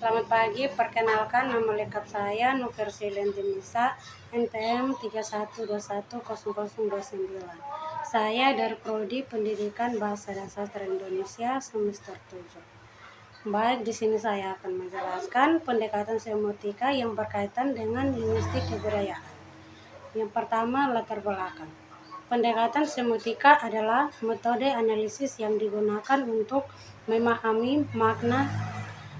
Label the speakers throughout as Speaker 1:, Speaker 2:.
Speaker 1: Selamat pagi, perkenalkan nama lengkap saya Nuversi Lentimisa, NPM 31210029. Saya dari Prodi Pendidikan Bahasa dan Sastra Indonesia semester 7. Baik, di sini saya akan menjelaskan pendekatan semiotika yang berkaitan dengan linguistik kebudayaan. Yang pertama, latar belakang. Pendekatan semiotika adalah metode analisis yang digunakan untuk memahami makna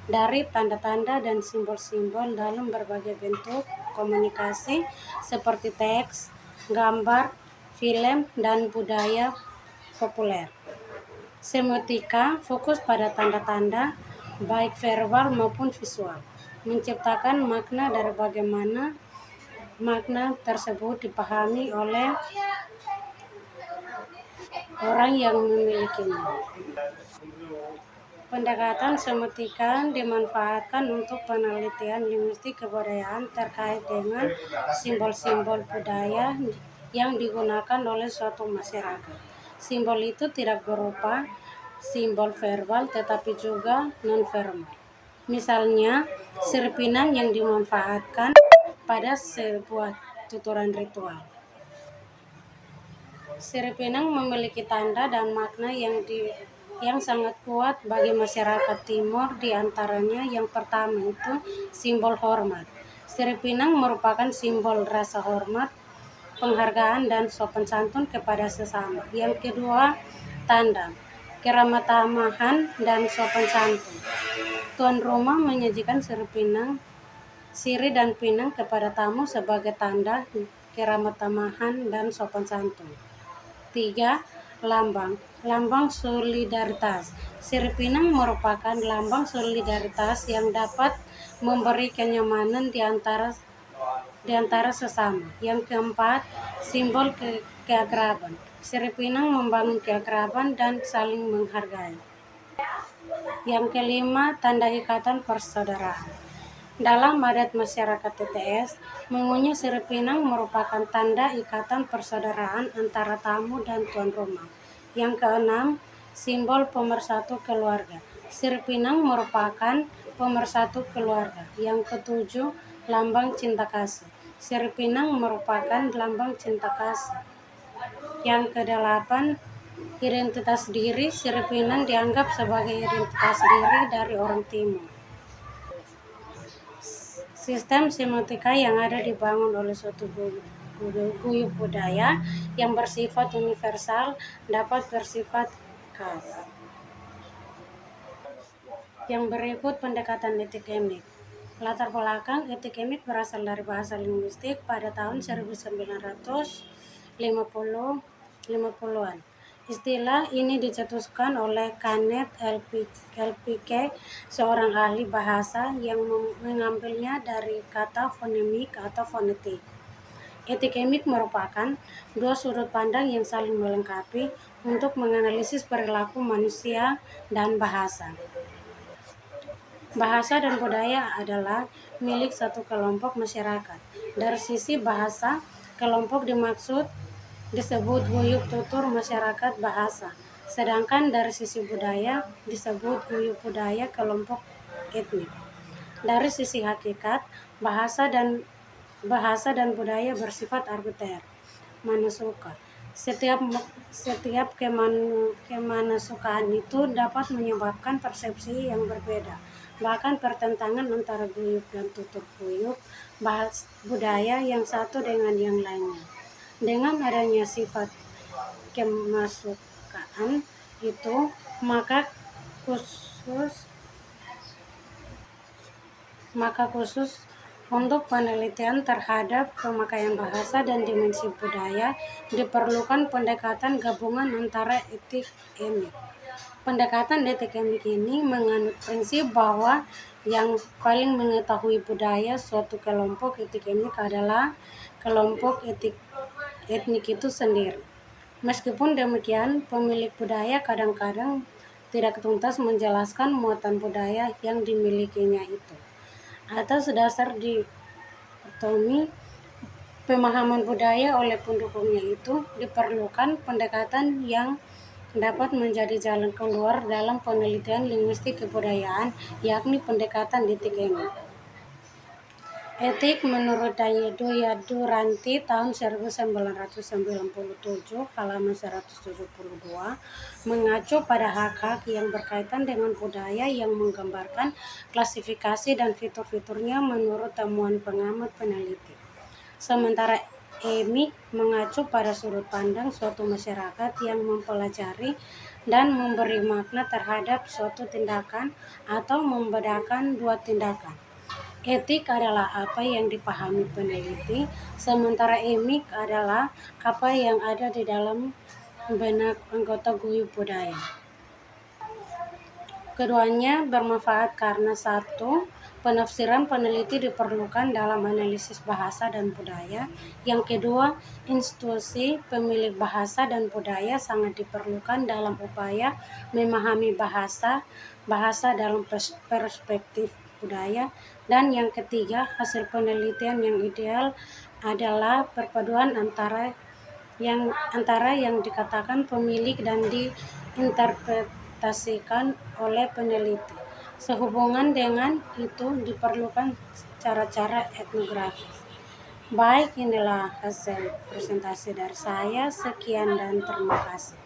Speaker 1: dari tanda-tanda dan simbol-simbol dalam berbagai bentuk komunikasi seperti teks, gambar, film, dan budaya populer. Semiotika fokus pada tanda-tanda, baik verbal maupun visual, menciptakan makna dari bagaimana makna tersebut dipahami oleh orang yang memilikinya. Pendekatan semiotika dimanfaatkan untuk penelitian linguistik kebudayaan terkait dengan simbol-simbol budaya yang digunakan oleh suatu masyarakat. Simbol itu tidak berupa simbol verbal tetapi juga non-verbal. Misalnya, sirip pinang yang dimanfaatkan pada sebuah tuturan ritual. Sirip pinang memiliki tanda dan makna yang sangat kuat bagi masyarakat Timur, di antaranya yang pertama itu simbol hormat. Sirip pinang merupakan simbol rasa hormat, penghargaan, dan sopan santun kepada sesama. Yang kedua, tanda keramah tamahan dan sopan santun. Tuan rumah menyajikan sirih dan pinang kepada tamu sebagai tanda keramah tamahan dan sopan santun. 3. Lambang solidaritas. Sirip pinang merupakan lambang solidaritas yang dapat memberi kenyamanan di antara sesama. Yang keempat, simbol keakraban. Sirip pinang membangun keakraban dan saling menghargai. Yang kelima, tanda ikatan persaudaraan. Dalam adat masyarakat TTS, mengunyah sirip pinang merupakan tanda ikatan persaudaraan antara tamu dan tuan rumah. Yang keenam, simbol pemersatu keluarga. Sirip pinang merupakan pemersatu keluarga. Yang ketujuh, lambang cinta kasih. Sirip pinang merupakan lambang cinta kasih. Yang kedelapan, identitas diri. Sirip pinang dianggap sebagai identitas diri dari orang Timur. Sistem semiotika yang ada dibangun oleh suatu guyup budaya yang bersifat universal dapat bersifat khas. Yang berikut pendekatan etik-emik. Latar belakang etik-emik berasal dari bahasa linguistik pada tahun 1950-an. Istilah ini dicetuskan oleh Kenneth LPK, seorang ahli bahasa yang mengambilnya dari kata fonemik atau fonetik. Etik-emik merupakan dua sudut pandang yang saling melengkapi untuk menganalisis perilaku manusia dan bahasa. Bahasa dan budaya adalah milik satu kelompok masyarakat. Dari sisi bahasa, kelompok dimaksud disebut guyup tutur masyarakat bahasa, sedangkan dari sisi budaya disebut guyup budaya kelompok etnik. Dari sisi hakikat, bahasa dan budaya bersifat arbiter, manasuka. Setiap kemanasukaan itu dapat menyebabkan persepsi yang berbeda, bahkan pertentangan antara guyup dan tutur guyup budaya yang satu dengan yang lainnya. Dengan adanya sifat kemasukaan itu, maka khusus untuk penelitian terhadap pemakaian bahasa dan dimensi budaya diperlukan pendekatan gabungan antara etik-emik. Pendekatan etik-emik ini menganut prinsip bahwa yang paling mengetahui budaya suatu kelompok etik-emik adalah kelompok etnik itu sendiri. Meskipun demikian, pemilik budaya kadang-kadang tidak tuntas menjelaskan muatan budaya yang dimilikinya itu. Atas dasar dikotomi pemahaman budaya oleh pendukungnya itu, diperlukan pendekatan yang dapat menjadi jalan keluar dalam penelitian linguistik kebudayaan, yakni pendekatan etik ini. Etik menurut Duranti tahun 1997 halaman 172 mengacu pada hak-hak yang berkaitan dengan budaya yang menggambarkan klasifikasi dan fitur-fiturnya menurut temuan pengamat peneliti. Sementara EMIK mengacu pada sudut pandang suatu masyarakat yang mempelajari dan memberi makna terhadap suatu tindakan atau membedakan dua tindakan. Etik adalah apa yang dipahami peneliti, sementara emik adalah apa yang ada di dalam benak anggota guyup budaya. Keduanya bermanfaat karena satu, penafsiran peneliti diperlukan dalam analisis bahasa dan budaya. Yang kedua, institusi pemilik bahasa dan budaya sangat diperlukan dalam upaya memahami bahasa dalam perspektif budaya. Dan yang ketiga, hasil penelitian yang ideal adalah perpaduan antara yang dikatakan pemilik dan diinterpretasikan oleh peneliti. Sehubungan dengan itu diperlukan cara-cara etnografis. Baik, inilah hasil presentasi dari saya. Sekian dan terima kasih.